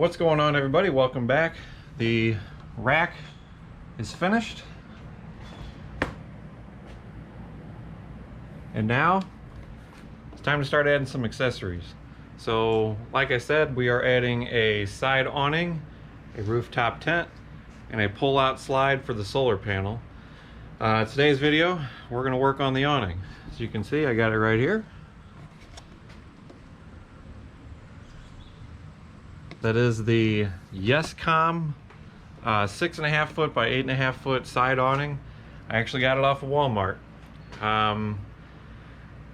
What's going on, everybody? Welcome back. The rack is finished, and now it's time to start adding some accessories. So like I said, we are adding a side awning, a rooftop tent, and a pull-out slide for the solar panel. Today's video, we're going to work on the awning. As you can see, I got it right here. That is the Yescom 6.5 foot by 8.5 foot side awning. I actually got it off of Walmart.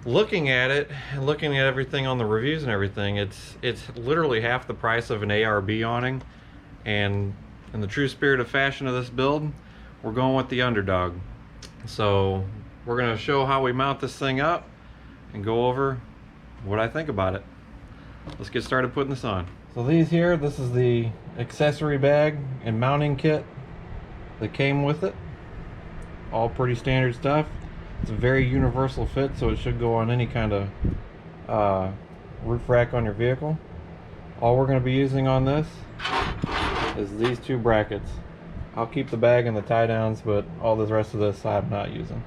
Looking at it and looking at everything on the reviews and everything, it's literally half the price of an ARB awning. And in the true spirit of fashion of this build, we're going with the underdog. So we're going to show how we mount this thing up and go over what I think about it. Let's get started putting this on. So this is the accessory bag and mounting kit that came with it. All pretty standard stuff. It's a very universal fit, so it should go on any kind of roof rack on your vehicle. All we're going to be using on this is these two brackets. I'll keep the bag and the tie downs, but all the rest of this I'm not using.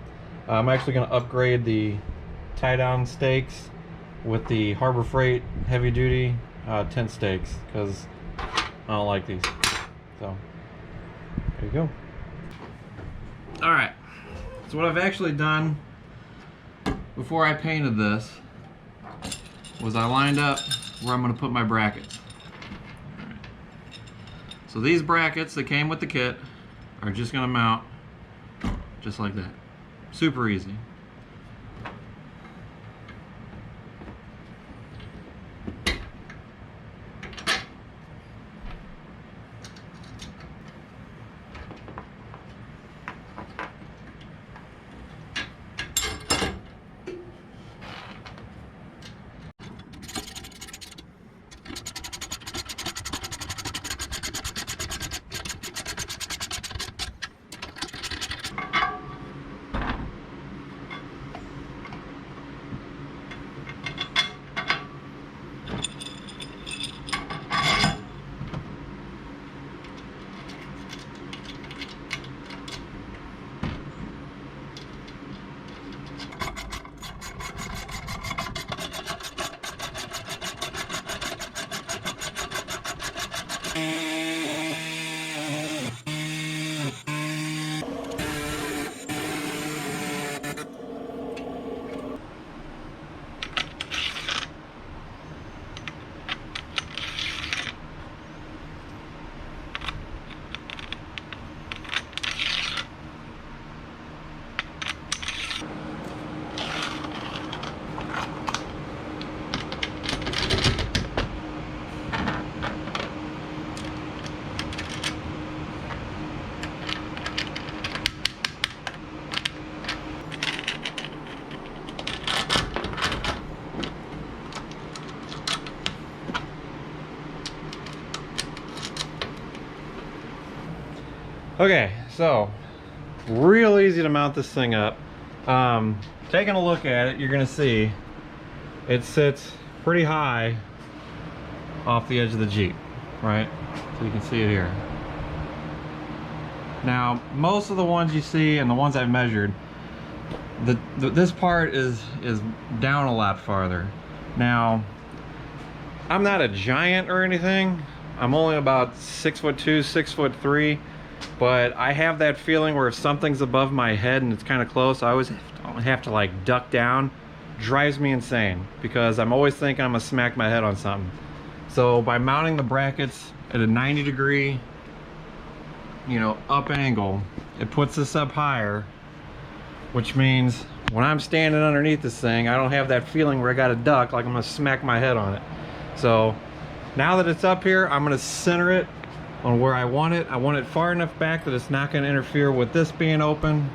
I'm actually going to upgrade the tie down stakes with the Harbor Freight heavy duty tent stakes, because I don't like these. So there you go. Alright, so what I've actually done before I painted this was I lined up where I'm going to put my brackets. All right. So these brackets that came with the kit are just going to mount just like that. Super easy. Okay, so real easy to mount this thing up. Taking a look at it, you're gonna see it sits pretty high off the edge of the Jeep, right? So you can see it here. Now, most of the ones you see and the ones I've measured, this part is down a lot farther. Now, I'm not a giant or anything. I'm only about 6'2", 6'3". But I have that feeling where if something's above my head and it's kind of close, I always have to like duck down. Drives me insane because I'm always thinking I'm gonna smack my head on something. So by mounting the brackets at a 90-degree, up angle, it puts this up higher, which means when I'm standing underneath this thing, I don't have that feeling where I gotta duck like I'm gonna smack my head on it. So now that it's up here, I'm gonna center it on where I want it. I want it far enough back that it's not going to interfere with this being open,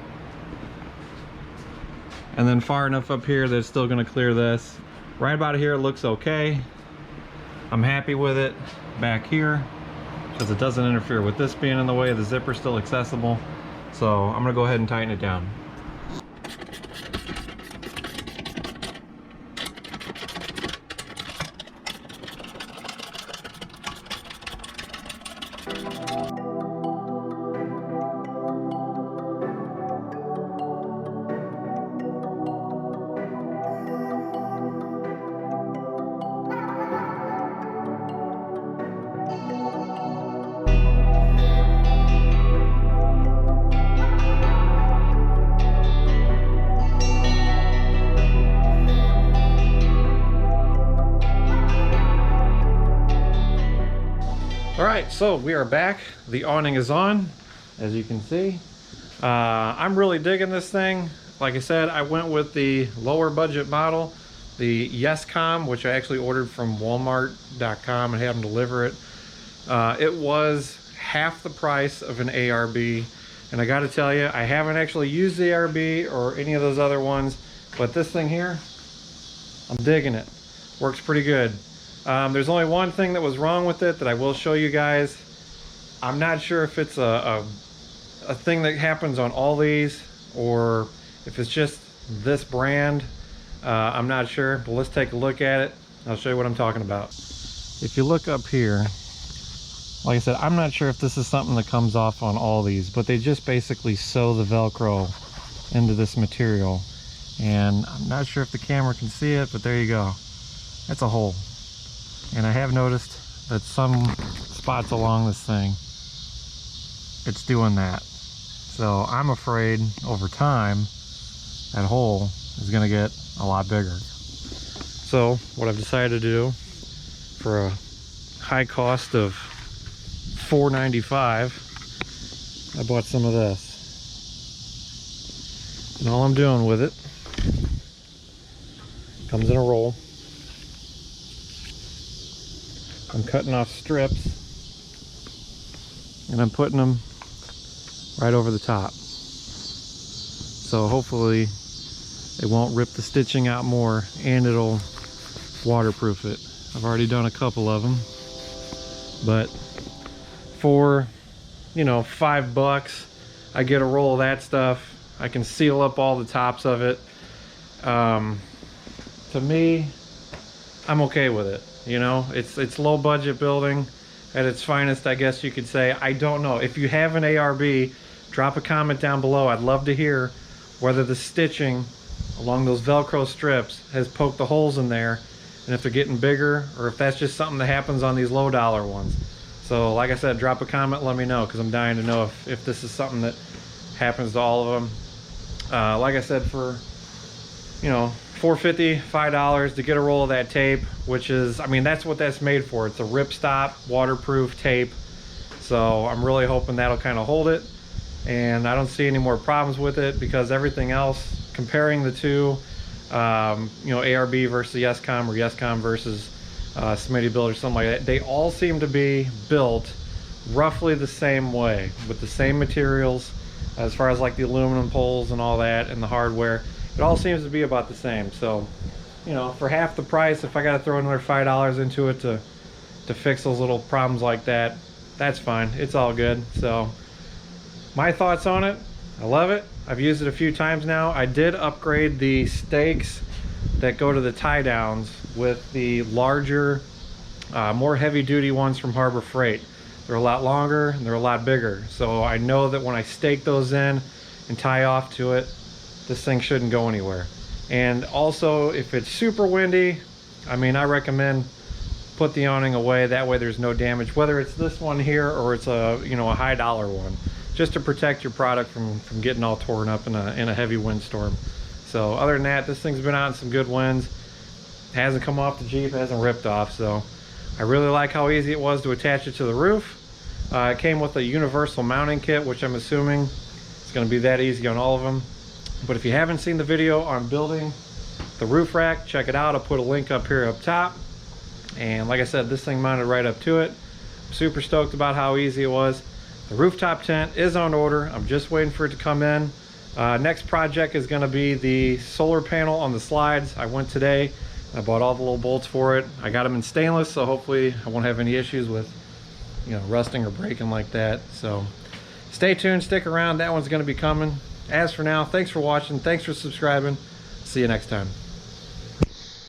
and then far enough up here that it's still going to clear this. Right about here it looks okay. I'm happy with it back here because it doesn't interfere with this being in the way. The zipper's still accessible, so I'm going to go ahead and tighten it down. So we are back. The awning is on, as you can see. I'm really digging this thing. Like I said, I went with the lower budget model, the Yescom, which I actually ordered from Walmart.com and had them deliver it. It was half the price of an ARB, and I got to tell you, I haven't actually used the ARB or any of those other ones, but this thing here, I'm digging it. Works pretty good. There's only one thing that was wrong with it that I will show you guys. I'm not sure if it's a thing that happens on all these or if it's just this brand. I'm not sure, but let's take a look at it. I'll show you what I'm talking about. If you look up here, like I said, I'm not sure if this is something that comes off on all these, but they just basically sew the Velcro into this material. And I'm not sure if the camera can see it, but there you go. That's a hole. And I have noticed that some spots along this thing, it's doing that. So I'm afraid over time, that hole is gonna get a lot bigger. So what I've decided to do, for a high cost of $4.95, I bought some of this. And all I'm doing with it, comes in a roll. I'm cutting off strips and I'm putting them right over the top. So hopefully it won't rip the stitching out more and it'll waterproof it. I've already done a couple of them, but for, you know, $5, I get a roll of that stuff. I can seal up all the tops of it. To me, I'm okay with it. You know, it's low budget building at its finest, I guess you could say. I don't know. If you have an ARB, drop a comment down below. I'd love to hear whether the stitching along those Velcro strips has poked the holes in there, and if they're getting bigger, or if that's just something that happens on these low dollar ones. So like I said, drop a comment, let me know, because I'm dying to know if this is something that happens to all of them. Like I said, for, you know, $4.50, $5 to get a roll of that tape, which is, I mean, that's what that's made for. It's a ripstop waterproof tape. So I'm really hoping that'll kind of hold it, and I don't see any more problems with it, because everything else, comparing the two, you know, ARB versus Yescom or Yescom versus Smitty Build or something like that, they all seem to be built roughly the same way, with the same materials as far as like the aluminum poles and all that, and the hardware. It all seems to be about the same. So, you know, for half the price, if I got to throw another $5 into it to fix those little problems like that, that's fine. It's all good. So my thoughts on it, I love it. I've used it a few times now. I did upgrade the stakes that go to the tie downs with the larger, more heavy duty ones from Harbor Freight. They're a lot longer and they're a lot bigger. So I know that when I stake those in and tie off to it, this thing shouldn't go anywhere. And also, if it's super windy, I mean, I recommend put the awning away. That way there's no damage, whether it's this one here or it's a, you know, a high dollar one, just to protect your product from getting all torn up in a heavy windstorm. So other than that, this thing's been out in some good winds. It hasn't come off the Jeep, it hasn't ripped off. So I really like how easy it was to attach it to the roof. It came with a universal mounting kit, which I'm assuming it's going to be that easy on all of them. But if you haven't seen the video on building the roof rack, check it out. I'll put a link up here up top. And like I said, this thing mounted right up to it. I'm super stoked about how easy it was. The rooftop tent is on order. I'm just waiting for it to come in. Next project is going to be the solar panel on the slides. I went today. I bought all the little bolts for it. I got them in stainless, so hopefully I won't have any issues with, you know, rusting or breaking like that. So stay tuned, stick around. That one's going to be coming. As for now, thanks for watching. Thanks for subscribing. See you next time.